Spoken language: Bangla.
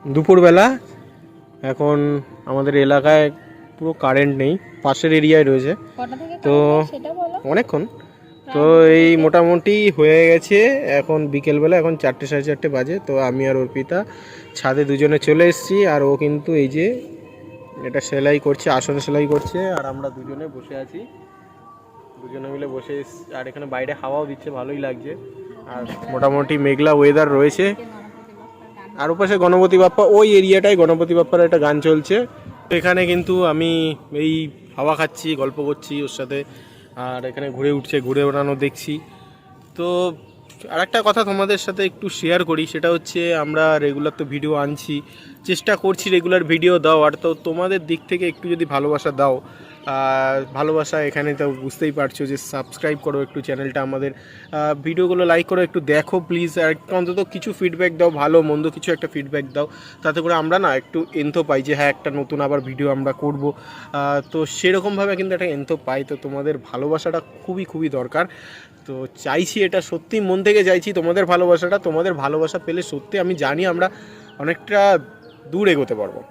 দুপুরবেলা এখন আমাদের এলাকায় পুরো কারেন্ট নেই, পাশের এরিয়ায় রয়েছে তো অনেকক্ষণ। তো এই মোটামুটি হয়ে গেছে, এখন বিকেলবেলা, এখন 4টে সাড়ে 4টে বাজে। তো আমি আর অর্পিতা ছাদে দুজনে চলে এসেছি, আর ও কিন্তু এই যে এটা সেলাই করছে, আসন সেলাই করছে, আর আমরা দুজনে বসে আছি, দুজনে মিলে বসে। আর এখানে বাইরে হাওয়াও দিচ্ছে, ভালোই লাগছে, আর মোটামুটি মেঘলা ওয়েদার রয়েছে। আর ওপাশে গণপতি বাপ্পা, ওই এরিয়াটায় গণপতি বাপ্পার একটা গান চলছে। এখানে কিন্তু আমি এই হাওয়া খাচ্ছি, গল্প করছি ওর সাথে, আর এখানে ঘুরে উঠছে, ঘুরে ওড়ানো দেখছি। তো আর একটা কথা তোমাদের সাথে একটু শেয়ার করি, সেটা হচ্ছে আমরা রেগুলার তো ভিডিও আনছি, চেষ্টা করছি রেগুলার ভিডিও দাও, আর তো তোমাদের দিক থেকে একটু যদি ভালোবাসা দাও, ভালোবাসা এখানে তো বুঝতেই পারছো যে সাবস্ক্রাইব করো একটু চ্যানেলটা আমাদের, ভিডিওগুলো লাইক করো, একটু দেখো প্লিজ, আর একটু অন্তত কিছু ফিডব্যাক দাও, ভালো মন্দ কিছু একটা ফিডব্যাক দাও, তাতে করে আমরা না একটু এনথো পাই যে হ্যাঁ একটা নতুন আবার ভিডিও আমরা করব। তো সেরকমভাবে কিন্তু একটা এনথো পাই। তো তোমাদের ভালোবাসাটা খুবই খুবই দরকার। তো চাইছি, এটা সত্যি মন থেকে চাইছি তোমাদের ভালোবাসাটা, তোমাদের ভালোবাসা পেলে সত্যি আমি জানি আমরা অনেকটা দূর এগোতে পারবো।